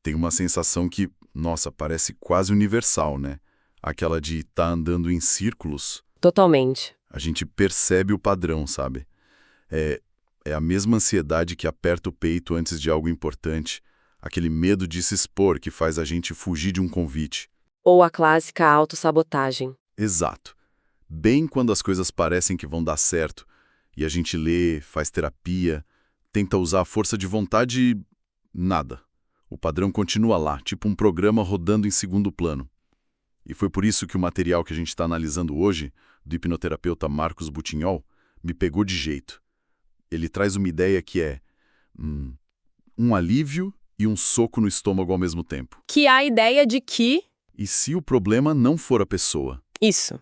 Tem uma sensação que, nossa, parece quase universal, né? Aquela de estar andando em círculos. Totalmente. A gente percebe o padrão, sabe? É a mesma ansiedade que aperta o peito antes de algo importante, aquele medo de se expor que faz a gente fugir de um convite. Ou a clássica autossabotagem. Exato. Bem quando as coisas parecem que vão dar certo, e a gente lê, faz terapia, tenta usar a força de vontade e nada. O padrão continua lá, tipo um programa rodando em segundo plano. E foi por isso que o material que a gente está analisando hoje, do hipnoterapeuta Marcos Butignol, me pegou de jeito. Ele traz uma ideia que é um alívio e um soco no estômago ao mesmo tempo. Que há a ideia de que... E se o problema não for a pessoa? Isso.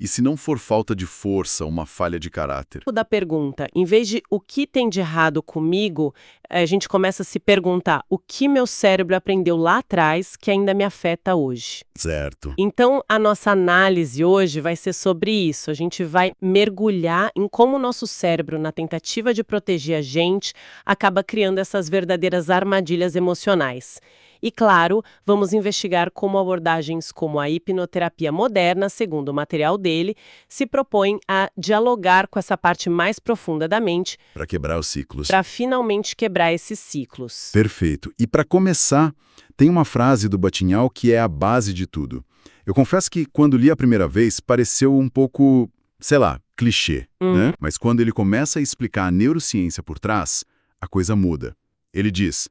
E se não for falta de força, uma falha de caráter? Da pergunta, em vez de o que tem de errado comigo, a gente começa a se perguntar o que meu cérebro aprendeu lá atrás que ainda me afeta hoje. Certo. Então, a nossa análise hoje vai ser sobre isso. A gente vai mergulhar em como o nosso cérebro, na tentativa de proteger a gente, acaba criando essas verdadeiras armadilhas emocionais. E, claro, vamos investigar como abordagens como a hipnoterapia moderna, segundo o material dele, se propõem a dialogar com essa parte mais profunda da mente Para quebrar os ciclos. para finalmente quebrar esses ciclos. Perfeito. E para começar, tem uma frase do Butignol que é a base de tudo. Eu confesso que quando li a primeira vez pareceu um pouco, sei lá, clichê, né? Mas quando ele começa a explicar a neurociência por trás, a coisa muda. Ele diz: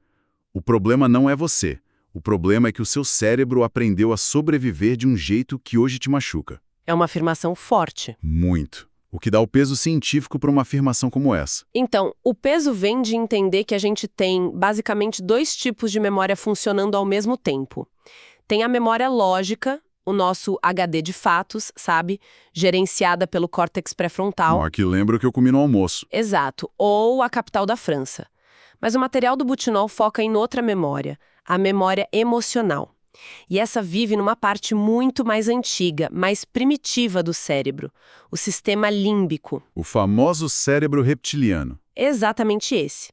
o problema não é você. O problema é que o seu cérebro aprendeu a sobreviver de um jeito que hoje te machuca. É uma afirmação forte. Muito. O que dá o peso científico para uma afirmação como essa. Então, o peso vem de entender que a gente tem, basicamente, 2 tipos de memória funcionando ao mesmo tempo. Tem a memória lógica, o nosso HD de fatos, sabe? Gerenciada pelo córtex pré-frontal. Que lembra o que eu comi no almoço. Exato. Ou a capital da França. Mas o material do Butignol foca em outra memória, a memória emocional. E essa vive numa parte muito mais antiga, mais primitiva do cérebro, o sistema límbico. O famoso cérebro reptiliano. Exatamente esse.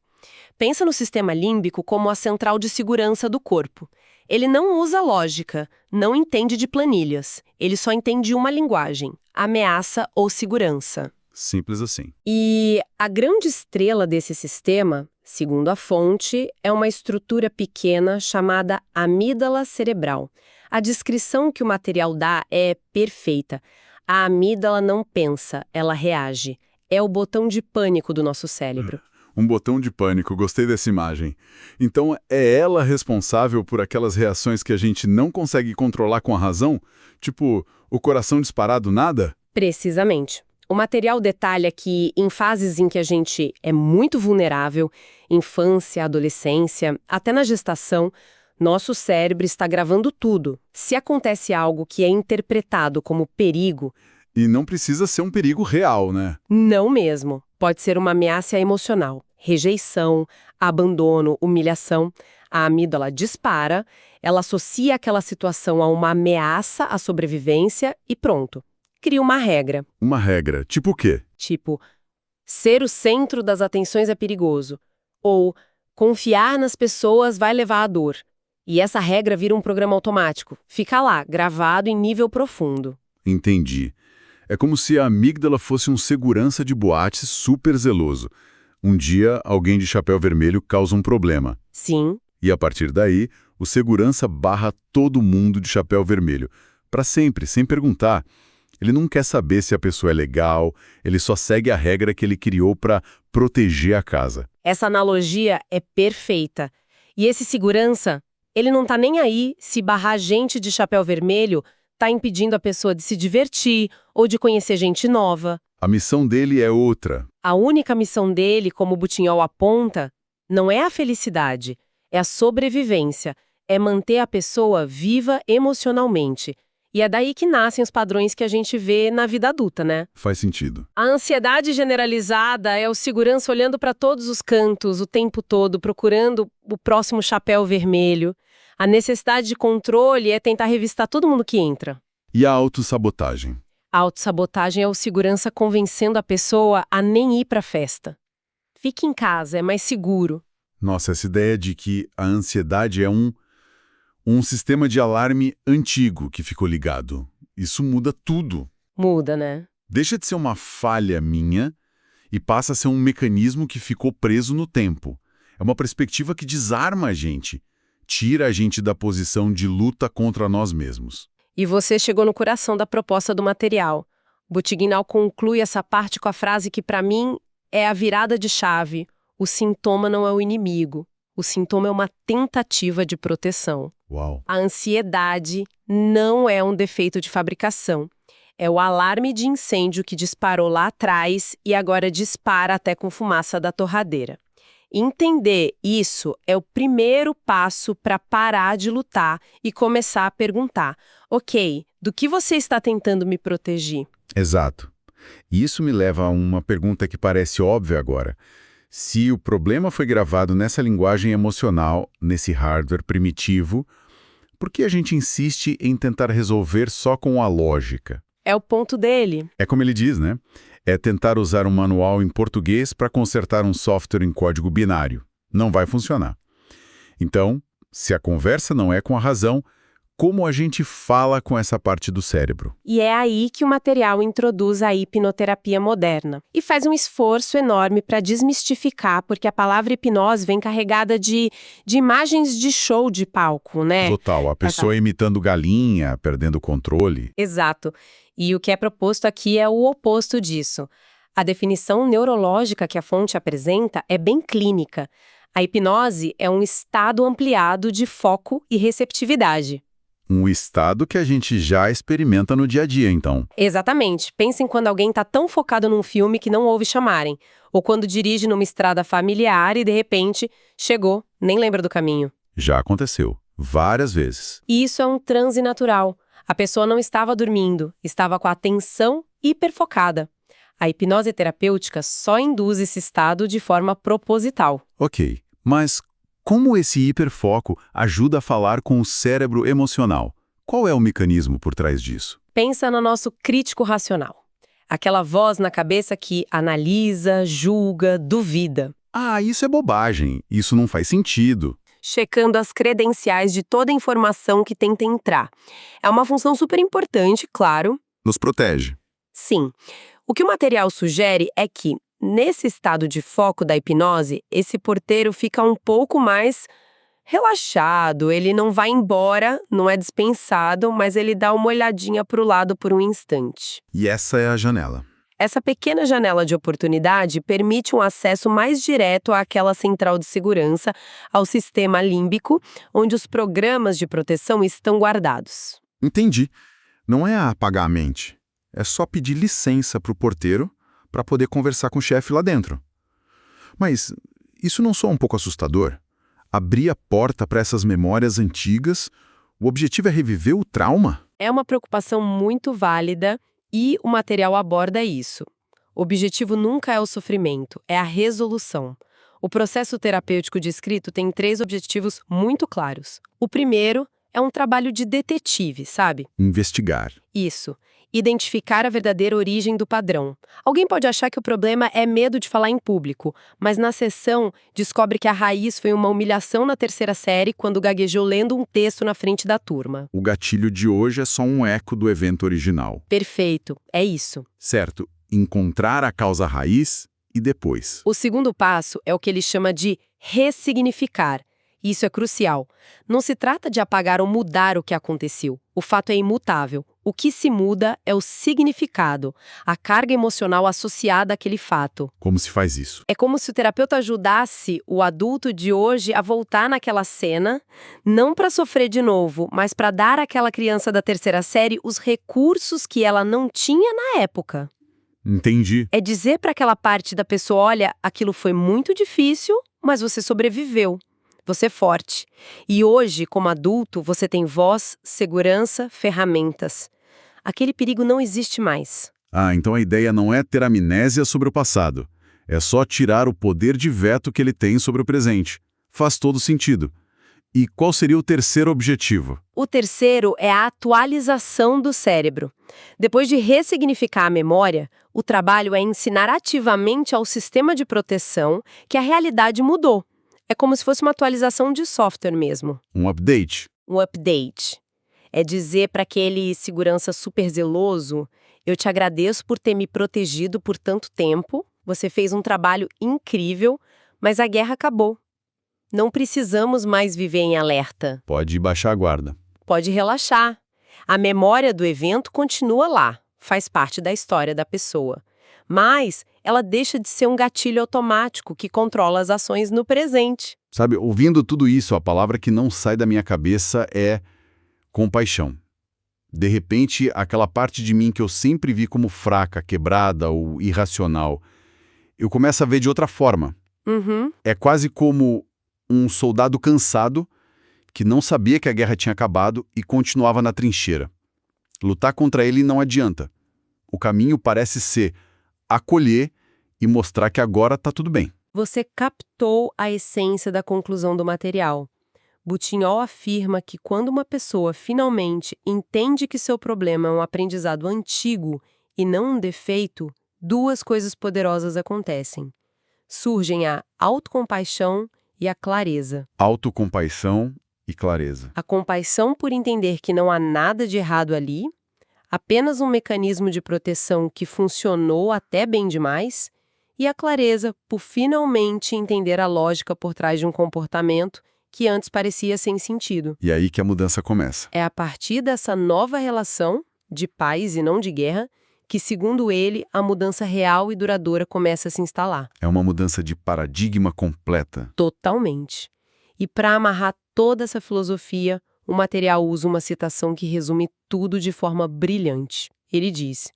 Pensa no sistema límbico como a central de segurança do corpo. Ele não usa lógica, não entende de planilhas. Ele só entende uma linguagem: ameaça ou segurança. Simples assim. E a grande estrela desse sistema, segundo a fonte, é uma estrutura pequena chamada amígdala cerebral. A descrição que o material dá é perfeita. A amígdala não pensa, ela reage. É o botão de pânico do nosso cérebro. Um botão de pânico, gostei dessa imagem. Então é ela responsável por aquelas reações que a gente não consegue controlar com a razão? Tipo, o coração disparar do nada? Precisamente. O material detalha que, em fases em que a gente é muito vulnerável, infância, adolescência, até na gestação, nosso cérebro está gravando tudo. Se acontece algo que é interpretado como perigo... E não precisa ser um perigo real, né? Não mesmo. Pode ser uma ameaça emocional. Rejeição, abandono, humilhação. A amígdala dispara, ela associa aquela situação a uma ameaça à sobrevivência e pronto. Cria uma regra. Uma regra. Tipo o quê? Tipo, ser o centro das atenções é perigoso. Ou, confiar nas pessoas vai levar à dor. E essa regra vira um programa automático. Fica lá, gravado em nível profundo. Entendi. É como se a amígdala fosse um segurança de boate super zeloso. Um dia, alguém de chapéu vermelho causa um problema. Sim. E a partir daí, o segurança barra todo mundo de chapéu vermelho. Para sempre, sem perguntar. Ele não quer saber se a pessoa é legal, ele só segue a regra que ele criou para proteger a casa. Essa analogia é perfeita. E esse segurança, ele não tá nem aí se barrar gente de chapéu vermelho tá impedindo a pessoa de se divertir ou de conhecer gente nova. A missão dele é outra. A única missão dele, como o Butignol aponta, não é a felicidade, é a sobrevivência, é manter a pessoa viva emocionalmente. E é daí que nascem os padrões que a gente vê na vida adulta, né? Faz sentido. A ansiedade generalizada é o segurança olhando para todos os cantos o tempo todo, procurando o próximo chapéu vermelho. A necessidade de controle é tentar revistar todo mundo que entra. E a autossabotagem? A autossabotagem é o segurança convencendo a pessoa a nem ir para a festa. Fique em casa, é mais seguro. Nossa, essa ideia de que a ansiedade é um sistema de alarme antigo que ficou ligado. Isso muda tudo. Muda, né? Deixa de ser uma falha minha e passa a ser um mecanismo que ficou preso no tempo. É uma perspectiva que desarma a gente, tira a gente da posição de luta contra nós mesmos. E você chegou no coração da proposta do material. Butignau conclui essa parte com a frase que, para mim, é a virada de chave. O sintoma não é o inimigo. O sintoma é uma tentativa de proteção. Uau! A ansiedade não é um defeito de fabricação. É o alarme de incêndio que disparou lá atrás e agora dispara até com fumaça da torradeira. Entender isso é o primeiro passo para parar de lutar e começar a perguntar: ok, do que você está tentando me proteger? Exato. E isso me leva a uma pergunta que parece óbvia agora. Se o problema foi gravado nessa linguagem emocional, nesse hardware primitivo, por que a gente insiste em tentar resolver só com a lógica? É o ponto dele. É como ele diz, né? É tentar usar um manual em português para consertar um software em código binário. Não vai funcionar. Então, se a conversa não é com a razão, como a gente fala com essa parte do cérebro? E é aí que o material introduz a hipnoterapia moderna. E faz um esforço enorme para desmistificar, porque a palavra hipnose vem carregada de imagens de show de palco, né? Total, a pessoa imitando galinha, perdendo o controle. Exato. E o que é proposto aqui é o oposto disso. A definição neurológica que a fonte apresenta é bem clínica. A hipnose é um estado ampliado de foco e receptividade. Um estado que a gente já experimenta no dia a dia, então. Exatamente. Pensem quando alguém está tão focado num filme que não ouve chamarem. Ou quando dirige numa estrada familiar e, de repente, chegou, nem lembra do caminho. Já aconteceu. Várias vezes. E isso é um transe natural. A pessoa não estava dormindo, estava com a atenção hiperfocada. A hipnose terapêutica só induz esse estado de forma proposital. Ok, mas como esse hiperfoco ajuda a falar com o cérebro emocional? Qual é o mecanismo por trás disso? Pensa no nosso crítico racional. Aquela voz na cabeça que analisa, julga, duvida. Ah, isso é bobagem. Isso não faz sentido. Checando as credenciais de toda a informação que tenta entrar. É uma função super importante, claro. Nos protege. Sim. O que o material sugere é que, nesse estado de foco da hipnose, esse porteiro fica um pouco mais relaxado, ele não vai embora, não é dispensado, mas ele dá uma olhadinha para o lado por um instante. E essa é a janela. Essa pequena janela de oportunidade permite um acesso mais direto àquela central de segurança, ao sistema límbico, onde os programas de proteção estão guardados. Entendi. Não é apagar a mente. É só pedir licença para o porteiro para poder conversar com o chefe lá dentro. Mas isso não soa um pouco assustador? Abrir a porta para essas memórias antigas, o objetivo é reviver o trauma? É uma preocupação muito válida e o material aborda isso. O objetivo nunca é o sofrimento, é a resolução. O processo terapêutico descrito tem 3 objetivos muito claros. O primeiro é um trabalho de detetive, sabe? Investigar. Isso. Identificar a verdadeira origem do padrão. Alguém pode achar que o problema é medo de falar em público, mas na sessão descobre que a raiz foi uma humilhação na 3ª série quando gaguejou lendo um texto na frente da turma. O gatilho de hoje é só um eco do evento original. Perfeito, é isso. Certo, encontrar a causa raiz e depois. O segundo passo é o que ele chama de ressignificar. Isso é crucial. Não se trata de apagar ou mudar o que aconteceu. O fato é imutável. O que se muda é o significado, a carga emocional associada àquele fato. Como se faz isso? É como se o terapeuta ajudasse o adulto de hoje a voltar naquela cena, não para sofrer de novo, mas para dar àquela criança da 3ª série os recursos que ela não tinha na época. Entendi. É dizer para aquela parte da pessoa, olha, aquilo foi muito difícil, mas você sobreviveu. Você é forte. E hoje, como adulto, você tem voz, segurança, ferramentas. Aquele perigo não existe mais. Ah, então a ideia não é ter amnésia sobre o passado. É só tirar o poder de veto que ele tem sobre o presente. Faz todo sentido. E qual seria o terceiro objetivo? O terceiro é a atualização do cérebro. Depois de ressignificar a memória, o trabalho é ensinar ativamente ao sistema de proteção que a realidade mudou. É como se fosse uma atualização de software mesmo. Um update. Um update. É dizer para aquele segurança super zeloso: eu te agradeço por ter me protegido por tanto tempo, você fez um trabalho incrível, mas a guerra acabou. Não precisamos mais viver em alerta. Pode baixar a guarda. Pode relaxar. A memória do evento continua lá, faz parte da história da pessoa. Mas ela deixa de ser um gatilho automático que controla as ações no presente. Sabe, ouvindo tudo isso, a palavra que não sai da minha cabeça é compaixão. De repente, aquela parte de mim que eu sempre vi como fraca, quebrada ou irracional, eu começo a ver de outra forma. Uhum. É quase como um soldado cansado que não sabia que a guerra tinha acabado e continuava na trincheira. Lutar contra ele não adianta. O caminho parece ser acolher e mostrar que agora está tudo bem. Você captou a essência da conclusão do material. Buttigieg afirma que quando uma pessoa finalmente entende que seu problema é um aprendizado antigo e não um defeito, duas coisas poderosas acontecem. Surgem a autocompaixão e a clareza. Autocompaixão e clareza. A compaixão por entender que não há nada de errado ali, apenas um mecanismo de proteção que funcionou até bem demais, e a clareza por finalmente entender a lógica por trás de um comportamento que antes parecia sem sentido. E aí que a mudança começa. É a partir dessa nova relação, de paz e não de guerra, que, segundo ele, a mudança real e duradoura começa a se instalar. É uma mudança de paradigma completa. Totalmente. E para amarrar toda essa filosofia, o material usa uma citação que resume tudo de forma brilhante. Ele diz: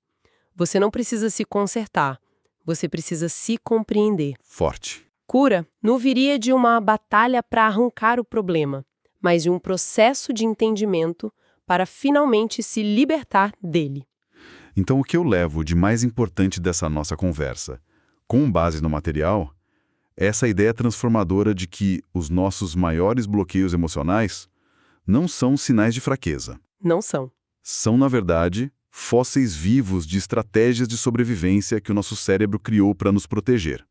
você não precisa se consertar, você precisa se compreender. Forte. Cura não viria de uma batalha para arrancar o problema, mas de um processo de entendimento para finalmente se libertar dele. Então, o que eu levo de mais importante dessa nossa conversa, com base no material, é essa ideia transformadora de que os nossos maiores bloqueios emocionais não são sinais de fraqueza. Não são. São, na verdade, fósseis vivos de estratégias de sobrevivência que o nosso cérebro criou para nos proteger.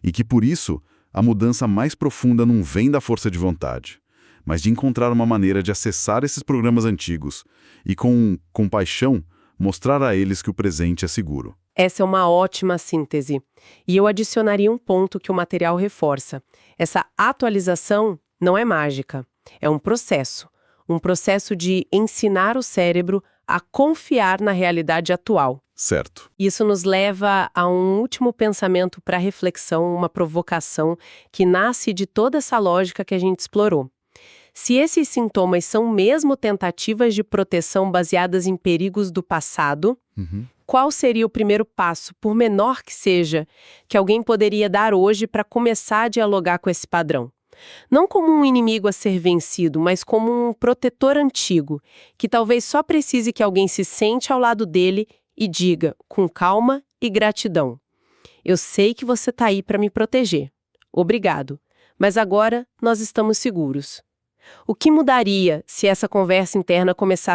E que, por isso, a mudança mais profunda não vem da força de vontade, mas de encontrar uma maneira de acessar esses programas antigos e, com compaixão, mostrar a eles que o presente é seguro. Essa é uma ótima síntese. E eu adicionaria um ponto que o material reforça. Essa atualização não é mágica, é um processo. Um processo de ensinar o cérebro a confiar na realidade atual. Certo. Isso nos leva a um último pensamento para reflexão, uma provocação que nasce de toda essa lógica que a gente explorou. Se esses sintomas são mesmo tentativas de proteção baseadas em perigos do passado, qual seria o primeiro passo, por menor que seja, que alguém poderia dar hoje para começar a dialogar com esse padrão? Não como um inimigo a ser vencido, mas como um protetor antigo, que talvez só precise que alguém se sente ao lado dele e diga, com calma e gratidão: eu sei que você está aí para me proteger. Obrigado. Mas agora nós estamos seguros. O que mudaria se essa conversa interna começasse